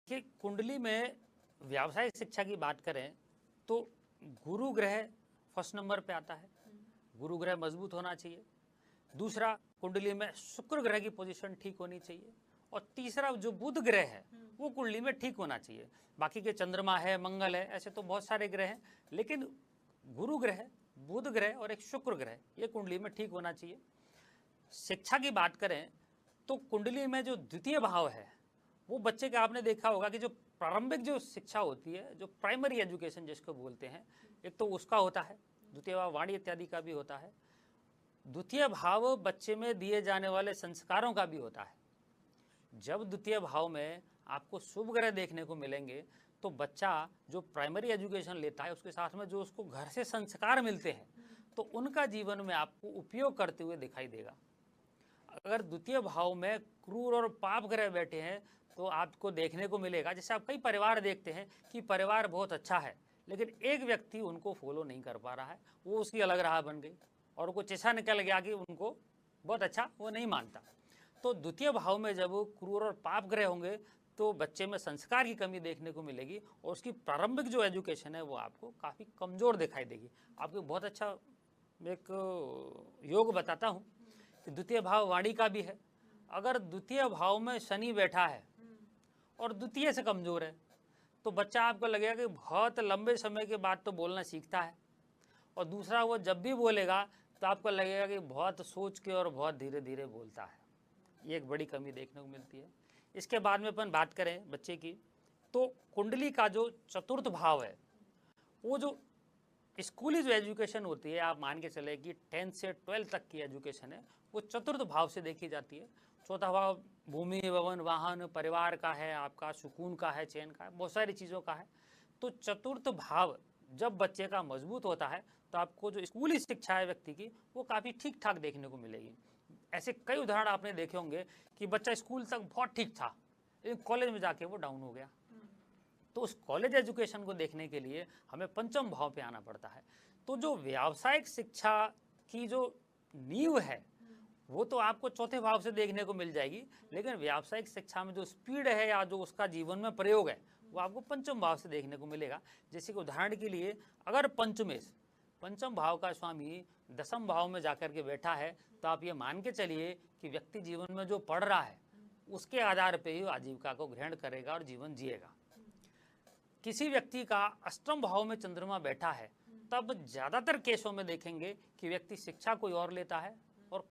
कि कुंडली में व्यावसायिक शिक्षा की बात करें तो गुरु ग्रह फर्स्ट नंबर पे आता है। गुरु ग्रह मजबूत होना चाहिए। दूसरा, कुंडली में शुक्र ग्रह की पोजीशन ठीक होनी चाहिए। और तीसरा, जो बुध ग्रह है वो कुंडली में ठीक होना चाहिए। बाकी के चंद्रमा है, मंगल है, ऐसे तो बहुत सारे ग्रह हैं, लेकिन गुरु ग्रह, बुध ग्रह और एक शुक्र ग्रह ये कुंडली में ठीक होना चाहिए। शिक्षा की बात करें तो कुंडली में जो द्वितीय भाव है वो बच्चे का, आपने देखा होगा कि जो प्रारंभिक जो शिक्षा होती है, जो प्राइमरी एजुकेशन जिसको बोलते हैं, एक तो उसका होता है, द्वितीय भाव वाणी इत्यादि का भी होता है। द्वितीय भाव बच्चे में दिए जाने वाले संस्कारों का भी होता है। जब द्वितीय भाव में आपको शुभ ग्रह देखने को मिलेंगे तो बच्चा जो प्राइमरी एजुकेशन लेता है उसके साथ में जो उसको घर से संस्कार मिलते हैं तो उनका जीवन में आपको उपयोग करते हुए दिखाई देगा। अगर द्वितीय भाव में क्रूर और पाप ग्रह बैठे हैं तो आपको देखने को मिलेगा, जैसे आप कई परिवार देखते हैं कि परिवार बहुत अच्छा है लेकिन एक व्यक्ति उनको फॉलो नहीं कर पा रहा है, वो उसकी अलग राह बन गई और कुछ ऐसा निकल गया कि उनको बहुत अच्छा वो नहीं मानता। तो द्वितीय भाव में जब क्रूर और पाप ग्रह होंगे तो बच्चे में संस्कार की कमी देखने को मिलेगी और उसकी प्रारंभिक जो एजुकेशन है वो आपको काफ़ी कमज़ोर दिखाई देगी। आपको बहुत अच्छा एक योग बताता हूँ कि द्वितीय भाव वाणी का भी है। अगर द्वितीय भाव में शनि बैठा है और द्वितीय से कमज़ोर है तो बच्चा आपको लगेगा कि बहुत लंबे समय के बाद तो बोलना सीखता है, और दूसरा वो जब भी बोलेगा तो आपको लगेगा कि बहुत सोच के और बहुत धीरे धीरे बोलता है। ये एक बड़ी कमी देखने को मिलती है। इसके बाद में अपन बात करें बच्चे की तो कुंडली का जो चतुर्थ भाव है, वो जो स्कूली जो एजुकेशन होती है, आप मान के चले कि 10th से 12th तक की एजुकेशन है वो चतुर्थ भाव से देखी जाती है। चौथा भाव भूमि, भवन, वाहन, परिवार का है, आपका सुकून का है, चैन का है, बहुत सारी चीज़ों का है। तो चतुर्थ भाव जब बच्चे का मजबूत होता है तो आपको जो स्कूली शिक्षा है व्यक्ति की वो काफ़ी ठीक ठाक देखने को मिलेगी। ऐसे कई उदाहरण आपने देखे होंगे कि बच्चा स्कूल तक बहुत ठीक था लेकिन कॉलेज में जाके वो डाउन हो गया। तो उस कॉलेज एजुकेशन को देखने के लिए हमें पंचम भाव पे आना पड़ता है। तो जो व्यावसायिक शिक्षा की जो नींव है वो तो आपको चौथे भाव से देखने को मिल जाएगी, लेकिन व्यावसायिक शिक्षा में जो स्पीड है या जो उसका जीवन में प्रयोग है वो आपको पंचम भाव से देखने को मिलेगा। जैसे कि उदाहरण के लिए, अगर पंचमेश पंचम भाव का स्वामी दसम भाव में जाकर के बैठा है तो आप ये मान के चलिए कि व्यक्ति जीवन में जो पढ़ रहा है उसके आधार पर ही आजीविका को ग्रहण करेगा और जीवन जिएगा। किसी व्यक्ति का अष्टम भाव में चंद्रमा बैठा है तब ज़्यादातर केसों में देखेंगे कि व्यक्ति शिक्षा कोई और लेता है और